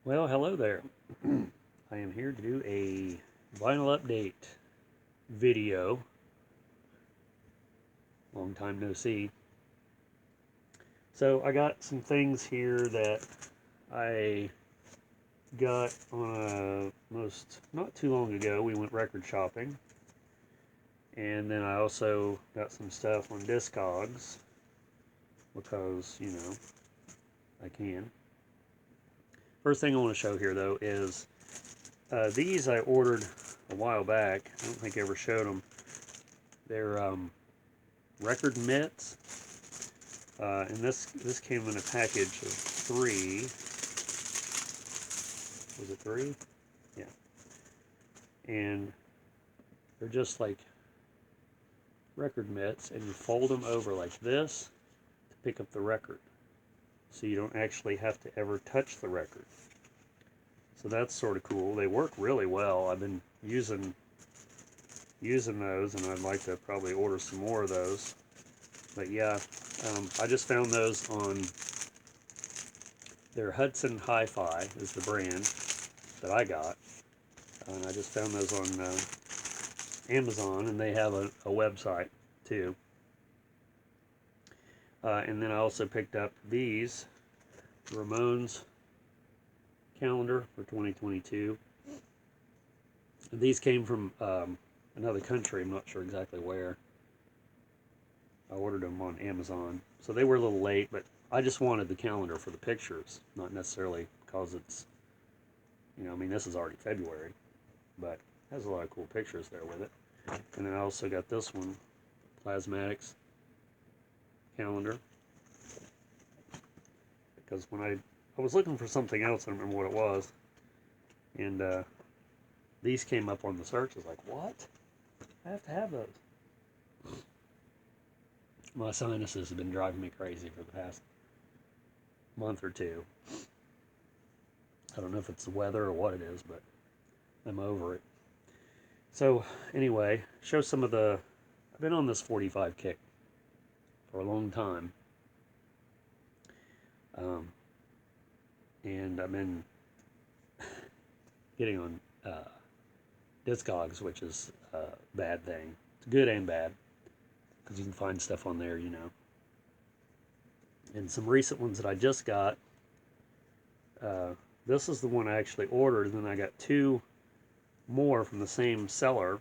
Well, hello there. I am here to do a vinyl update video. Long time no see. So I got some things here that I got on not too long ago. We went record shopping. And then I also got some stuff on DISCOGS because, I can. First thing I want to show here though is these I ordered a while back. I don't think I ever showed them. They're record mitts, and this came in a package of 3. Was it 3? Yeah. And they're just like record mitts, and you fold them over like this to pick up the record, so you don't actually have to ever touch the record. So that's sort of cool. They work really well. I've been using those, and I'd like to probably order some more of those. But yeah, I just found those on their Hudson Hi-Fi is the brand that I got, and I just found those on Amazon, and they have a website too. And then I also picked up these Ramones calendar for 2022. These came from another country. I'm not sure exactly where. I ordered them on Amazon, so they were a little late, but I just wanted the calendar for the pictures, not necessarily because it's, I mean, this is already February, but it has a lot of cool pictures there with it. And then I also got this one, Plasmatics calendar, because when I was looking for something else, I don't remember what it was, and these came up on the search. I was like, what? I have to have those. My sinuses have been driving me crazy for the past month or two. I don't know if it's the weather or what it is, but I'm over it. So anyway, show some of I've been on this 45 kick for a long time. And I've been getting on DISCOGS, which is a bad thing. It's good and bad, because you can find stuff on there, And some recent ones that I just got, this is the one I actually ordered, and then I got 2 more from the same seller.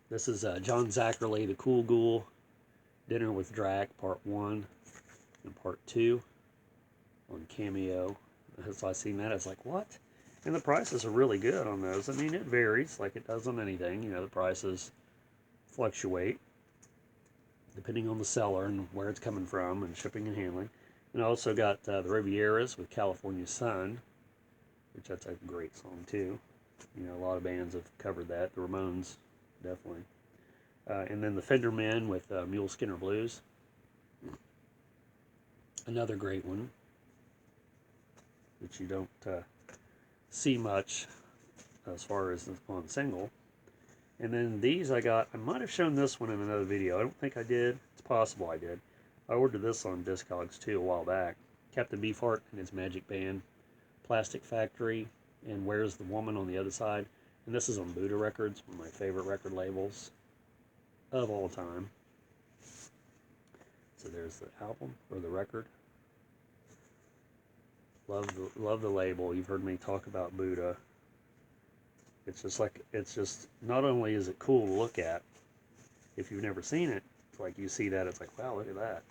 This is John Zackerley, The Cool Ghoul, Dinner with Drac, Part 1 and Part 2 on Cameo. As I seen that, I was like, what? And the prices are really good on those. I mean, it varies like it does on anything. The prices fluctuate depending on the seller and where it's coming from and shipping and handling. And I also got the Rivieras with California Sun, which that's a great song too. A lot of bands have covered that. The Ramones, definitely. And then the Fender Men with Mule Skinner Blues. Another great one, which you don't see much as far as on single. And then these I might have shown this one in another video. I don't think I did. It's possible I did. I ordered this on DISCOGS too a while back. Captain Beefheart and his Magic Band, Plastic Factory, and Where's the Woman on the other side. And this is on Buddha Records, one of my favorite record labels of all time. So there's the album, or the record. Love the label. You've heard me talk about Buddha. It's just not only is it cool to look at, if you've never seen it, it's like you see that, it's like, wow, look at that.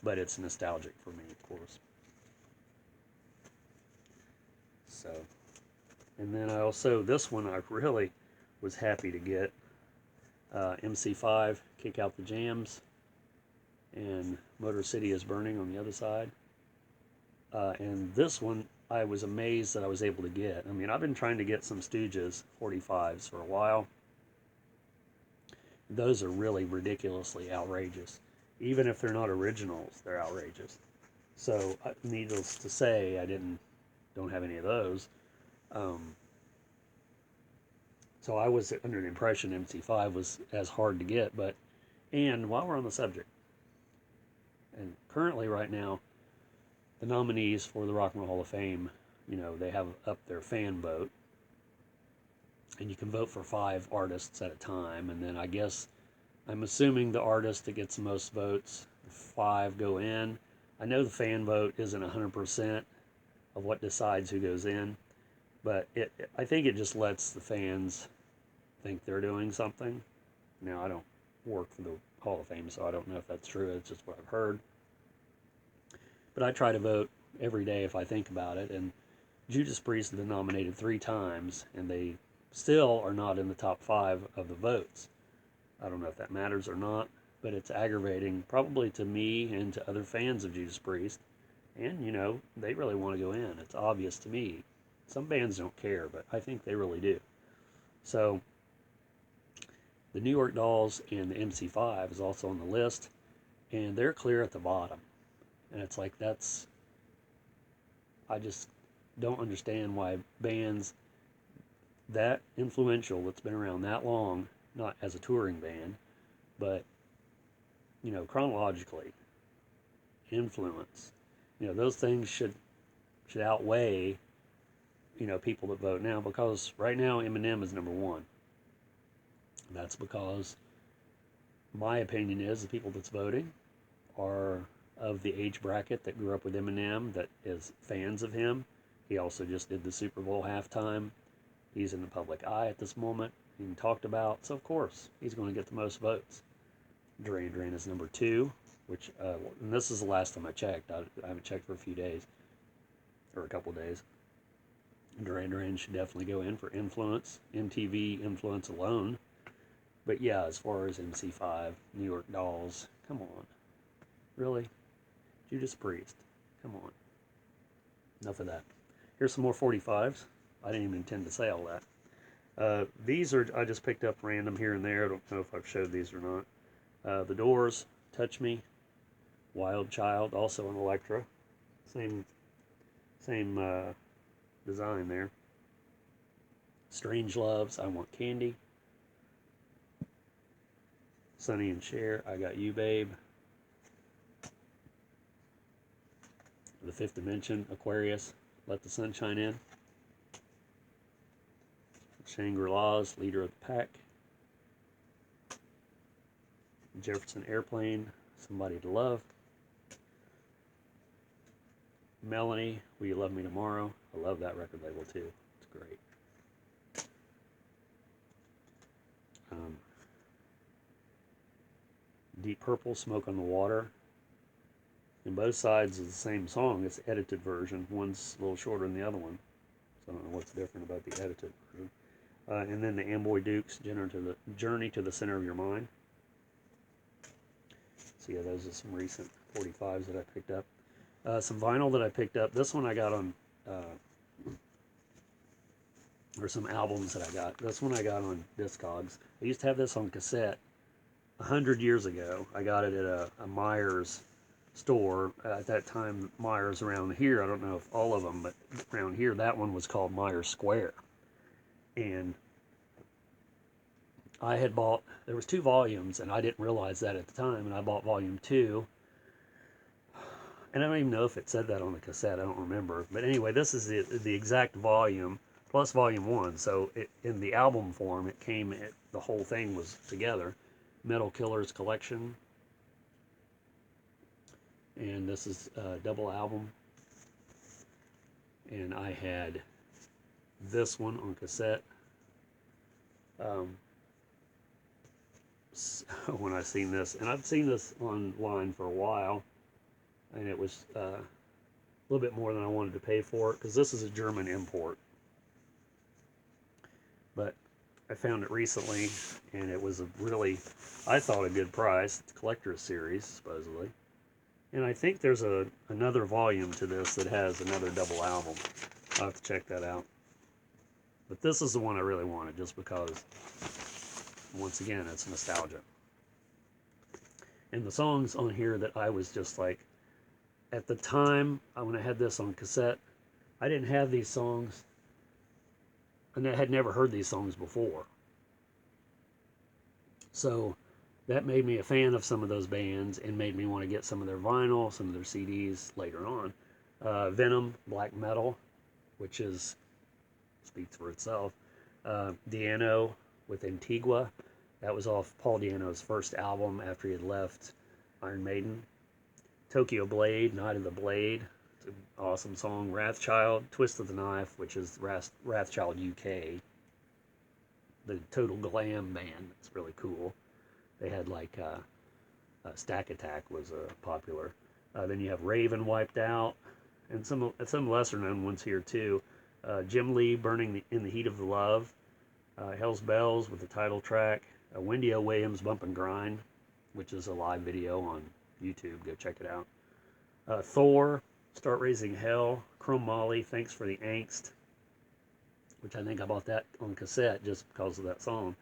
But it's nostalgic for me, of course. So, and then this one I really was happy to get. MC5, Kick Out the Jams, and Motor City is Burning on the other side. And this one, I was amazed that I was able to get. I mean, I've been trying to get some Stooges 45s for a while. Those are really ridiculously outrageous. Even if they're not originals, they're outrageous. So, needless to say, don't have any of those. So I was under the impression MC5 was as hard to get, and while we're on the subject, and currently right now, the nominees for the Rock and Roll Hall of Fame, you know, they have up their fan vote, and you can vote for 5 artists at a time, and then I guess, I'm assuming the artist that gets the most votes, 5 go in. I know the fan vote isn't 100% of what decides who goes in, but I think it just lets the fans think they're doing something. Now, I don't work for the Hall of Fame, so I don't know if that's true. It's just what I've heard. But I try to vote every day if I think about it, and Judas Priest has been nominated 3 times, and they still are not in the top 5 of the votes. I don't know if that matters or not, but it's aggravating, probably to me and to other fans of Judas Priest. And, you know, they really want to go in. It's obvious to me. Some bands don't care, but I think they really do. So, the New York Dolls and the MC5 is also on the list, and they're clear at the bottom. And it's like, I just don't understand why bands that influential, that's been around that long, not as a touring band, but, you know, chronologically, influence, you know, those things should outweigh, you know, people that vote now, because right now Eminem is number 1. That's because my opinion is the people that's voting are of the age bracket that grew up with Eminem, that is fans of him. He also just did the Super Bowl halftime. He's in the public eye at this moment, being talked about, so of course he's going to get the most votes. Duran Duran is number 2, which, and this is the last time I checked. I haven't checked for a few days, or a couple days. Duran Duran should definitely go in for influence, MTV influence alone. But yeah, as far as MC5, New York Dolls, come on. Really? Judas Priest, come on. Enough of that. Here's some more 45s. I didn't even intend to say all that. These are, I just picked up random here and there. I don't know if I've showed these or not. The Doors, Touch Me. Wild Child, also an Elektra. Same design there. Strange Loves, I Want Candy. Sonny and Cher, I Got You, Babe. The Fifth Dimension, Aquarius, Let the Sunshine In. Shangri-La's Leader of the Pack. Jefferson Airplane, Somebody to Love. Melanie, Will You Love Me Tomorrow? I love that record label too. It's great. Deep Purple, Smoke on the Water. And both sides of the same song. It's the edited version. One's a little shorter than the other one. So I don't know what's different about the edited version. And then the Amboy Dukes, Journey to the Center of Your Mind. So yeah, those are some recent 45s that I picked up. Some vinyl that I picked up. This one I got on, or some albums that I got. This one I got on DISCOGS. I used to have this on cassette 100 years ago. I got it at a Myers store. At that time, Myers around here, I don't know if all of them, but around here, that one was called Myers Square. And I had bought, there was 2 volumes, and I didn't realize that at the time, and I bought volume 2. And I don't even know if it said that on the cassette, I don't remember. But anyway, this is the exact volume, plus volume 1. So in the album form, it came, the whole thing was together. Metal Killers Collection. And this is a double album. And I had this one on cassette. When I seen this, and I've seen this online for a while, and it was a little bit more than I wanted to pay for it, because this is a German import. But I found it recently, and it was a really, I thought, a good price. It's a collector's series, supposedly. And I think there's another volume to this that has another double album. I'll have to check that out. But this is the one I really wanted, just because, once again, it's nostalgia. And the songs on here that I was just like, at the time, when I had this on cassette, I didn't have these songs, and I had never heard these songs before. So that made me a fan of some of those bands, and made me want to get some of their vinyl, some of their CDs later on. Venom, black metal, which is speaks for itself. Diano with Antigua, that was off Paul Diano's first album after he had left Iron Maiden. Tokyo Blade, Night of the Blade, it's an awesome song. Wrathchild, Twist of the Knife, which is Wrathchild UK, the total glam band. It's really cool. They had like Stack Attack was popular. Then you have Raven, Wiped Out, and some lesser known ones here too. Jim Lee, Burning in the Heat of the Love. Hell's Bells with the title track. Wendy O. Williams, Bump and Grind, which is a live video on YouTube. Go check it out. Thor, Start Raising Hell. Chrome Molly, Thanks for the Angst, which I think I bought that on cassette just because of that song.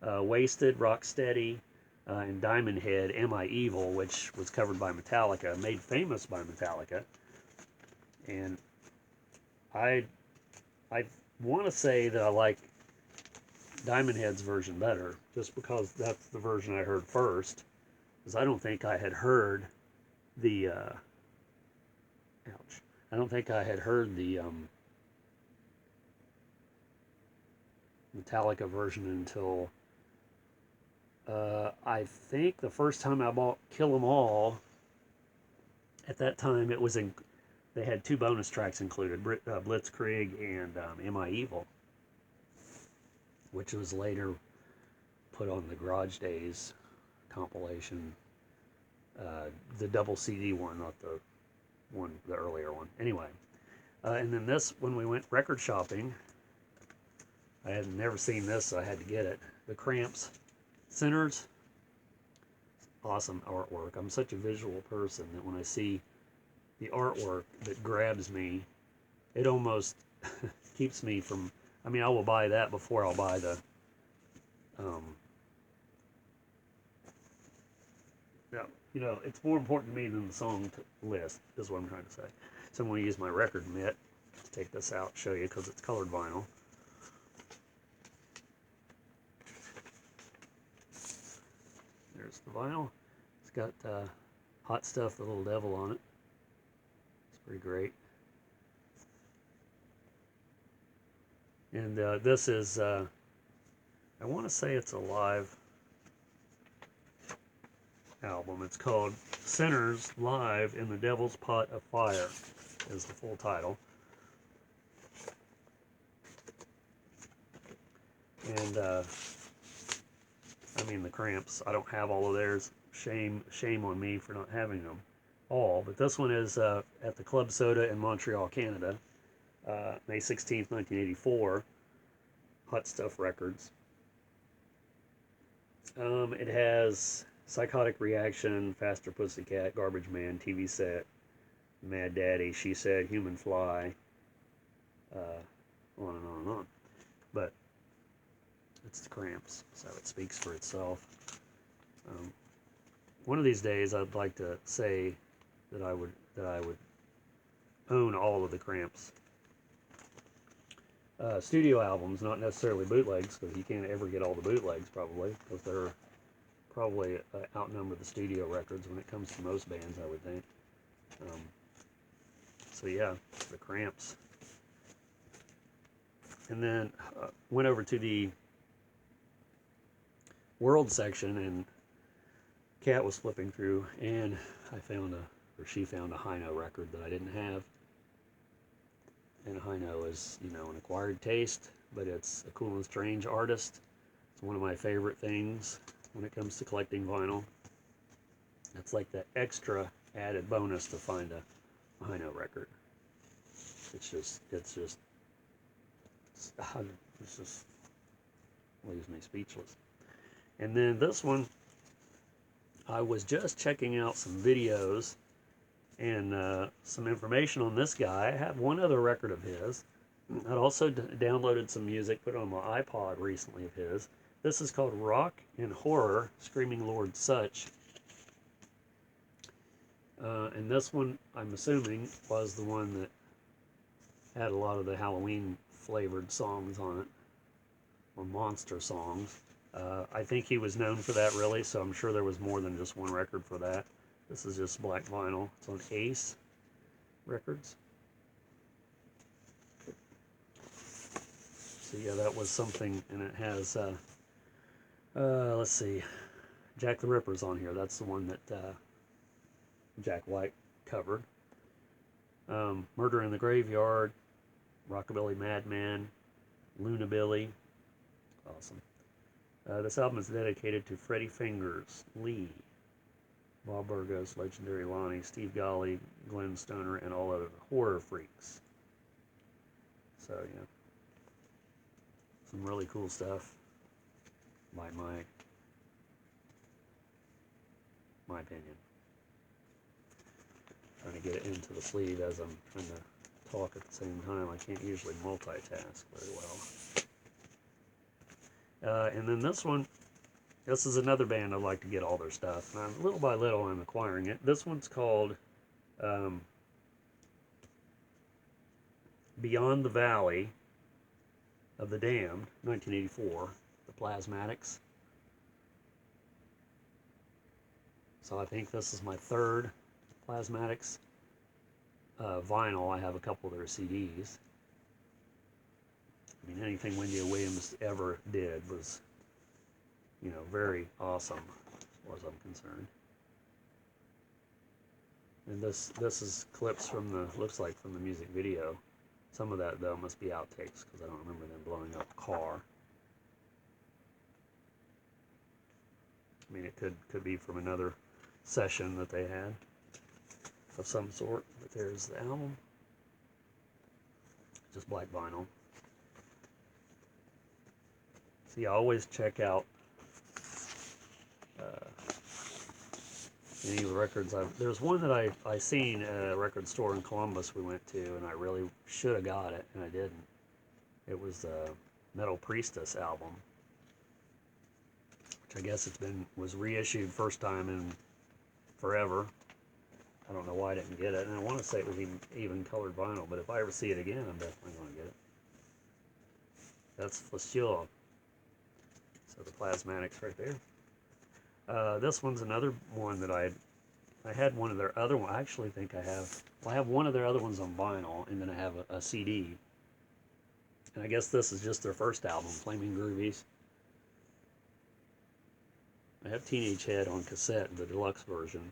Wasted, Rocksteady, and Diamond Head, Am I Evil, which was covered by Metallica, made famous by Metallica. And I want to say that I like Diamond Head's version better, just because that's the version I heard first, because I don't think I had heard the, I don't think I had heard the Metallica version until, I think the first time I bought Kill 'Em All. At that time, it was they had 2 bonus tracks included, Blitzkrieg and Am I Evil, which was later put on the Garage Days compilation, the double CD one, not the earlier one. Anyway, and then this, when we went record shopping, I had never seen this, so I had to get it. The Cramps, Sinners. Awesome artwork. I'm such a visual person that when I see the artwork that grabs me, it almost keeps me from, I mean, I will buy that before I'll buy the, you know, it's more important to me than the song list, is what I'm trying to say. So I'm going to use my record mitt to take this out, show you, because it's colored vinyl. There's the vinyl. It's got Hot Stuff, the Little Devil on it. It's pretty great. And this is, I want to say it's a live album. It's called Sinners Live in the Devil's Pot of Fire, is the full title. And I mean, the Cramps, I don't have all of theirs. Shame on me for not having them all. But this one is at the Club Soda in Montreal, Canada, May 16th, 1984. Hot Stuff Records. It has Psychotic Reaction, Faster Pussycat, Garbage Man, TV Set, Mad Daddy, She Said, Human Fly, on and on and on. But it's the Cramps, so it speaks for itself. One of these days, I'd like to say that I would own all of the Cramps studio albums, not necessarily bootlegs, because you can't ever get all the bootlegs probably, because they're probably outnumber the studio records when it comes to most bands, I would think. So yeah, the Cramps. And then went over to the World section, and Kat was flipping through, and she found a Hino record that I didn't have. And Hino is, you know, an acquired taste, but it's a cool and strange artist. It's one of my favorite things when it comes to collecting vinyl. It's like that extra added bonus to find a Hino record. It just leaves me speechless. And then this one, I was just checking out some videos and some information on this guy. I have one other record of his. I'd also downloaded some music, put it on my iPod recently of his. This is called Rock and Horror, Screaming Lord Such. And this one, I'm assuming, was the one that had a lot of the Halloween-flavored songs on it, or monster songs. I think he was known for that, really, so I'm sure there was more than just one record for that. This is just black vinyl. It's on Ace Records. So yeah, that was something, and it has, let's see, Jack the Ripper's on here. That's the one that Jack White covered. Murder in the Graveyard, Rockabilly Madman, Lunabilly. Awesome. This album is dedicated to Freddie Fingers, Lee, Bob Burgos, Legendary Lonnie, Steve Golly, Glenn Stoner, and all other horror freaks. So, yeah. Some really cool stuff, by my opinion. Trying to get it into the sleeve as I'm trying to talk at the same time. I can't usually multitask very well. And then this one, this is another band I'd like to get all their stuff. And little by little, I'm acquiring it. This one's called Beyond the Valley of the Damned, 1984, the Plasmatics. So I think this is my third Plasmatics vinyl. I have a couple of their CDs. I mean, anything Wendy Williams ever did was, you know, very awesome as far as I'm concerned. And this is clips from the, looks like from the music video. Some of that, though, must be outtakes, because I don't remember them blowing up a car. I mean, it could be from another session that they had of some sort. But there's the album. Just black vinyl. See, I always check out any of the records. There's one that I seen at a record store in Columbus we went to, and I really should have got it, and I didn't. It was the Metal Priestess album, which I guess was reissued first time in forever. I don't know why I didn't get it, and I want to say it was even colored vinyl, but if I ever see it again, I'm definitely going to get it. That's for sure. So the Plasmatics right there. This one's another one that I had one of their other ones. I actually think I have one of their other ones on vinyl, and then I have a CD. And I guess this is just their first album, Flaming Groovies. I have Teenage Head on cassette, the deluxe version.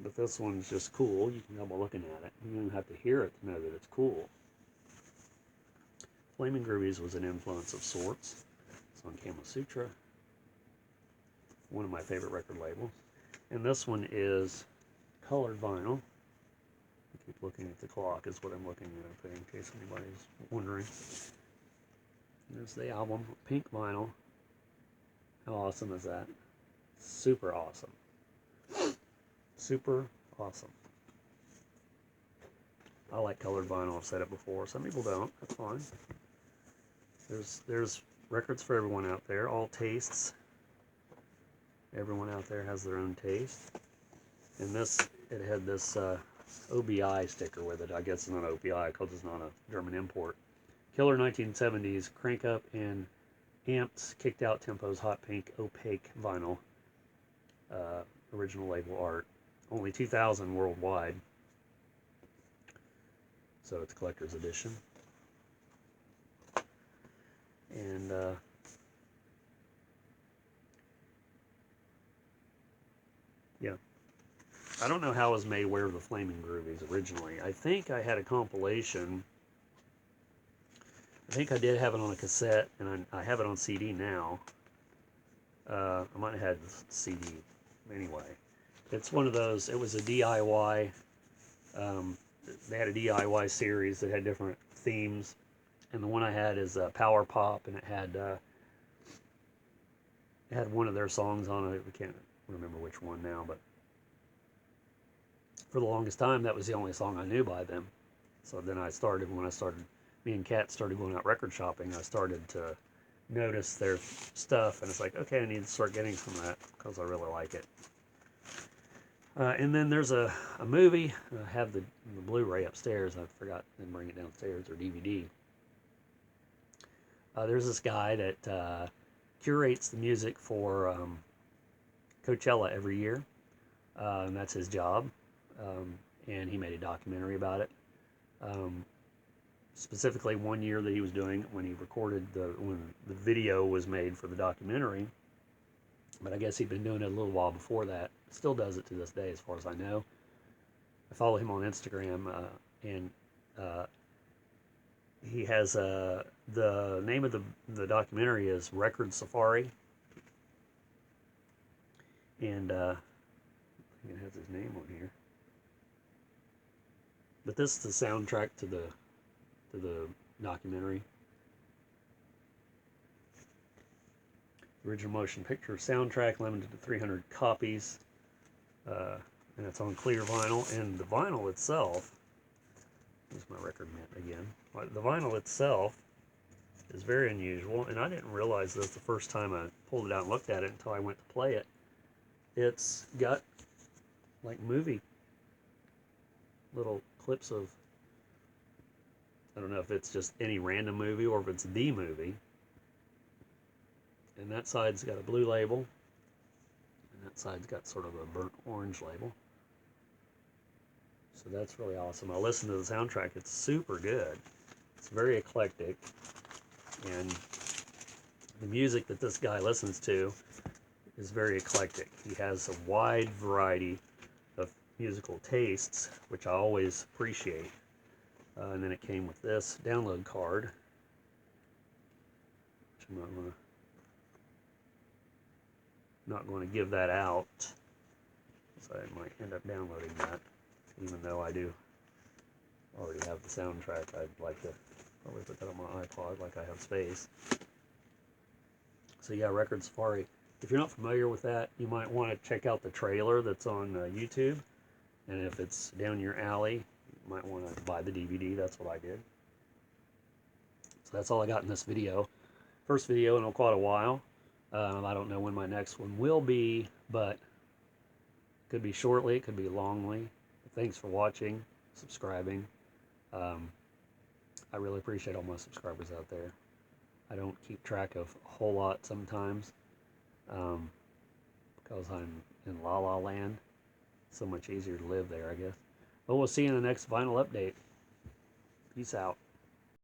But this one's just cool. You can tell by looking at it. You don't even have to hear it to know that it's cool. Flaming Groovies was an influence of sorts. It's on Kama Sutra, one of my favorite record labels. And this one is colored vinyl. I keep looking at the clock is what I'm looking at, in case anybody's wondering. There's the album, pink vinyl. How awesome is that? Super awesome. Super awesome. I like colored vinyl. I've said it before. Some people don't. That's fine. There's records for everyone out there. All tastes. Everyone out there has their own taste. And it had this OBI sticker with it. I guess it's not OBI because it's not a German import. Killer 1970s, crank up and amped, kicked out tempos, hot pink, opaque vinyl. Original label art. Only 2,000 worldwide. So it's collector's edition. And yeah. I don't know how I was made aware of the Flaming Groovies originally. I think I had a compilation. I think I did have it on a cassette, and I have it on CD now. I might have had the CD anyway. It's one of those, it was a DIY, they had a DIY series that had different themes, and the one I had is Power Pop, and it had one of their songs on it. I can't remember which one now, but for the longest time, that was the only song I knew by them. So then me and Kat started going out record shopping, I started to notice their stuff, and it's like, okay, I need to start getting some of that, because I really like it. And then there's a movie. I have the Blu-ray upstairs. I forgot to bring it downstairs, or DVD. There's this guy that curates the music for Coachella every year, and that's his job. and he made a documentary about it. Specifically, one year that he was doing when he recorded when the video was made for the documentary. But I guess he'd been doing it a little while before that. Still does it to this day, as far as I know. I follow him on Instagram, and he has the name of the documentary is Record Safari, and I think it has his name on here. But this is the soundtrack to the documentary. Original motion picture soundtrack, limited to 300 copies, and it's on clear vinyl. And the vinyl itself, here's my record mint again. The vinyl itself is very unusual, and I didn't realize this the first time I pulled it out and looked at it until I went to play it. It's got like movie little clips of, I don't know if it's just any random movie or if it's the movie. And that side's got a blue label, and that side's got sort of a burnt orange label. So that's really awesome. I listened to the soundtrack. It's super good. It's very eclectic, and the music that this guy listens to is very eclectic. He has a wide variety of musical tastes, which I always appreciate. And then it came with this download card, which I'm not going to give that out, so I might end up downloading that, even though I do already have the soundtrack. I'd like to probably put that on my iPod, like I have space. So yeah, Record Safari. If you're not familiar with that, you might want to check out the trailer that's on YouTube, and if it's down your alley, you might want to buy the DVD. That's what I did. So that's all I got in this video. First video in quite a while. I don't know when my next one will be, but it could be shortly, it could be longly. Thanks for watching, subscribing. I really appreciate all my subscribers out there. I don't keep track of a whole lot sometimes, because I'm in La La Land. So much easier to live there, I guess. But we'll see you in the next vinyl update. Peace out.